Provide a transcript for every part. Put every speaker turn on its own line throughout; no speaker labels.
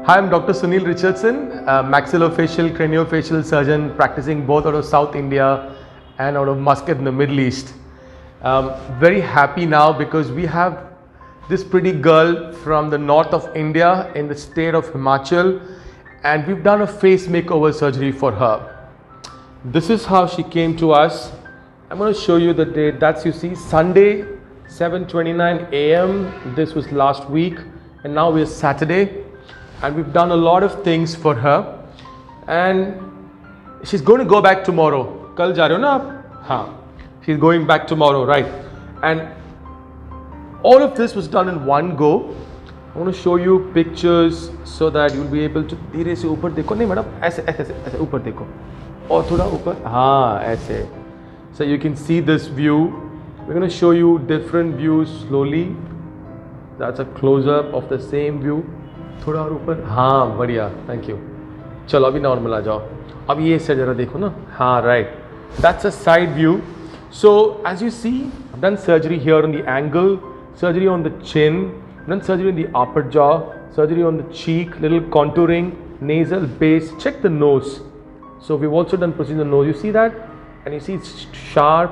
Hi, I'm Dr. Sunil Richardson, maxillofacial, craniofacial surgeon practicing both out of South India and out of Muscat in the Middle East. Very happy now because we have this pretty girl from the north of India in the state of Himachal, and we've done a face makeover surgery for her. This is how she came to us. I'm going to show you the date. That's, you see, Sunday 7:29 a.m. This was last week, and now we're Saturday, and we've done a lot of things for her, and she's going to go back tomorrow. Kal ja rahe ho na aap? Haan. She's going back tomorrow, right? And all of this was done in one go. I want to show you pictures so that you'll be able to. धीरे से ऊपर देखो, नहीं madam, ऐसे ऐसे ऐसे ऊपर देखो, और थोड़ा ऊपर, हाँ ऐसे. So you can see this view. We're going to show you different views slowly. That's a close-up of the same view. थोड़ा और ऊपर, हाँ बढ़िया, थैंक यू. चलो अभी नॉर्मल आ जाओ. अब ये से जरा देखो ना, हाँ right. That's a side view. So as you see, I've done surgery here on the angle, surgery on the chin, done surgery on the upper jaw, surgery on the cheek, little contouring, nasal base. Check the nose. So we've also done procedure on the nose. You see that? And you see it's sharp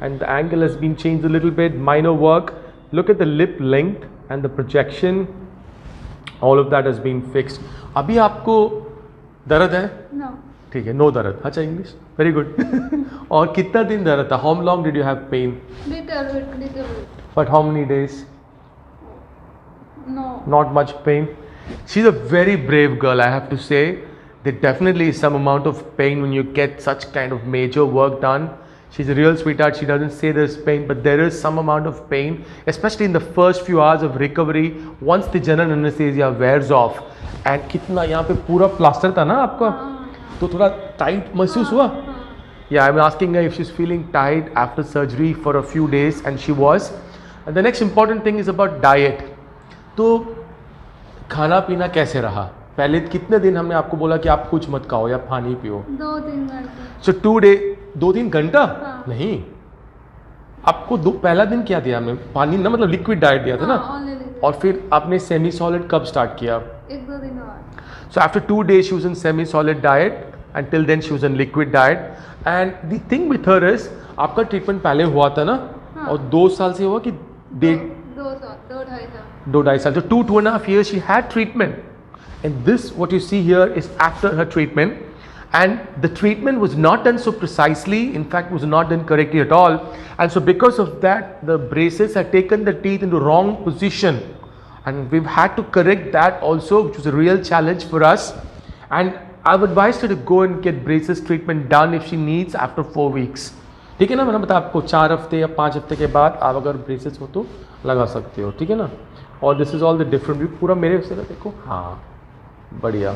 and the angle has been changed a little bit, minor work. Look at the lip length and the projection. All of that has been fixed. अभी आपको दर्द है?
No.
ठीक है, no दर्द. अच्छा English, very good. और कितना दिन दर्द था? How long did you have pain?
Little bit.
But how many days?
No.
Not much pain. She's a very brave girl, I have to say. There definitely is some amount of pain when you get such kind of major work done. She's a real sweetheart. She doesn't say there's pain, but there is some amount of pain, especially in the first few hours of recovery once the general anesthesia wears off. And कितना यहाँ पे पूरा plaster था ना आपका, तो थोड़ा tight महसूस हुआ? Yeah, I'm asking her if she's feeling tight after surgery for a few days, and she was. And the next important thing is about diet. तो खाना पीना कैसे रहा? पहले कितने दिन हमने आपको बोला कि आप कुछ मत खाओ या पानी पियो?
2-3 घंटे.
So 2-3 घंटा? नहीं, आपको पहला दिन क्या दिया हमने? पानी ना, मतलब लिक्विड डाइट दिया था ना? और फिर आपने सेमी सॉलिड कब स्टार्ट किया?
1-2 दिन बाद.
So after 2 days she was in semi solid diet. Until then she was in liquid diet. And the thing with her is, आपका ट्रीटमेंट पहले हुआ था ना, और 2 साल से हुआ कि 2-2.5 साल. So 2.5 years she had treatment. And this, what you see here, is after her treatment. And the treatment was not done so precisely, in fact was not done correctly at all. And so because of that, the braces had taken the teeth into wrong position, and we've had to correct that also, which was a real challenge for us. And I've advised her to go and get braces treatment done if she needs after 4 weeks. ठीक है ना, मैंने बताया आपको 4 हफ्ते या 5 हफ्ते के बाद आप अगर ब्रेसेस हो तो लगा सकते हो, ठीक है ना. और this is all the different view. पूरा मेरे से देखो, हाँ बढ़िया,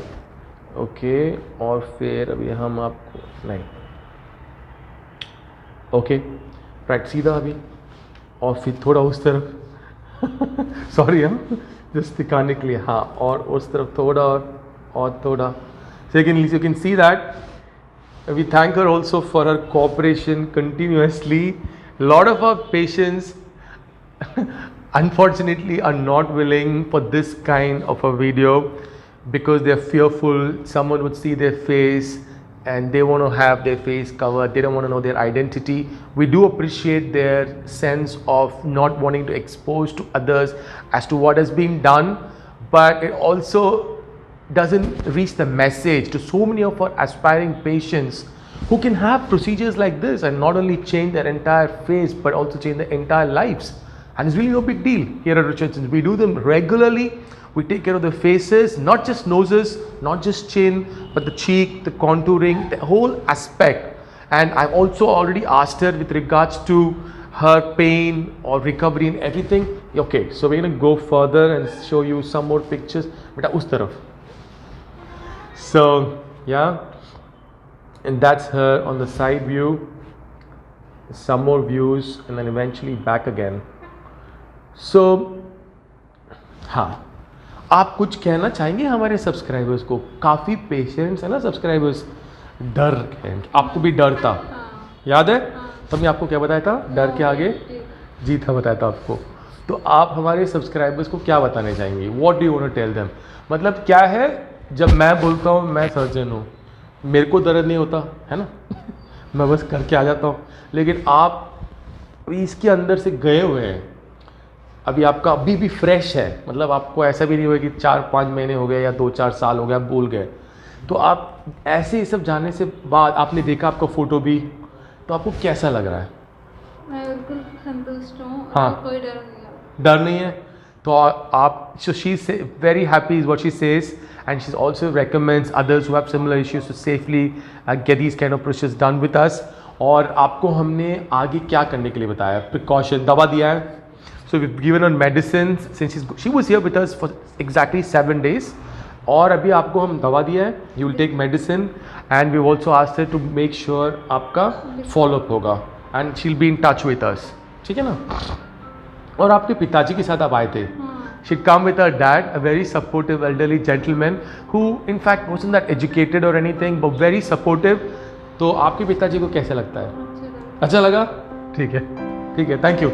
ओके. और फिर अभी हम आपको नहीं, ओके राइट, सीधा अभी, और फिर थोड़ा उस तरफ सॉरी हम जस्ट दिखाने के लिए, हाँ, और उस तरफ थोड़ा और थोड़ा. So you can see that we thank her also for her cooperation continuously. A lot of our patients unfortunately are not willing for this kind of a video because they are fearful someone would see their face and they want to have their face covered. They don't want to know their identity. We do appreciate their sense of not wanting to expose to others as to what has been done, but it also doesn't reach the message to so many of our aspiring patients who can have procedures like this and not only change their entire face but also change their entire lives. And it's really no big deal here at Richardsons. We do them regularly. We take care of the faces, not just noses, not just chin, but the cheek, the contouring, the whole aspect. And I've also already asked her with regards to her pain or recovery and everything. Okay, so we're going to go further and show you some more pictures. Beta us taraf. So yeah, and that's her on the side view. Some more views and then eventually back again. So हाँ, आप कुछ कहना चाहेंगे हमारे subscribers को? काफ़ी patients है ना सब्सक्राइबर्स, डर है, आपको भी डर था, याद है? तो हमने आपको क्या बताया था? डर के आगे जीत है बताया था आपको. तो आप हमारे सब्सक्राइबर्स को क्या बताना चाहेंगे? What do you want to tell them? मतलब क्या है, जब मैं बोलता हूँ मैं सर्जन हूँ, मेरे को दर्द नहीं होता है ना मैं बस करके आ जाता हूँ, लेकिन आप अभी इसके अंदर से गए हुए हैं, अभी आपका अभी भी फ्रेश है, मतलब आपको ऐसा भी नहीं हुआ कि 4-5 महीने हो गए या 2-4 साल हो गया आप भूल गए। तो आप ऐसे ही सब जाने से बाद आपने देखा आपका फ़ोटो भी, तो आपको कैसा लग रहा है?
मैं बिल्कुल संतुष्ट हूँ।
हाँ।
और कोई डर नहीं है।
डर नहीं है तो आप, so she's very happy is what she says, and she also recommends others who have similar issues to safely get these kind of procedures done with us. और आपको हमने आगे क्या करने के लिए बताया, प्रिकॉशन दवा दिया है, so we've given her medicines since she was here with us for exactly 7 days, और अभी आपको हम दवा दिया है, you will take medicine, and we've also asked her to make sure आपका follow up होगा, and she'll be in touch with us, ठीक है ना? और आपके पिताजी के साथ आप आए थे, she come with her dad, a very supportive elderly gentleman who in fact wasn't that educated or anything but very supportive. तो आपके पिताजी को कैसा लगता है?
अच्छा लगा।
अच्छा लगा? ठीक है, थैंक यू।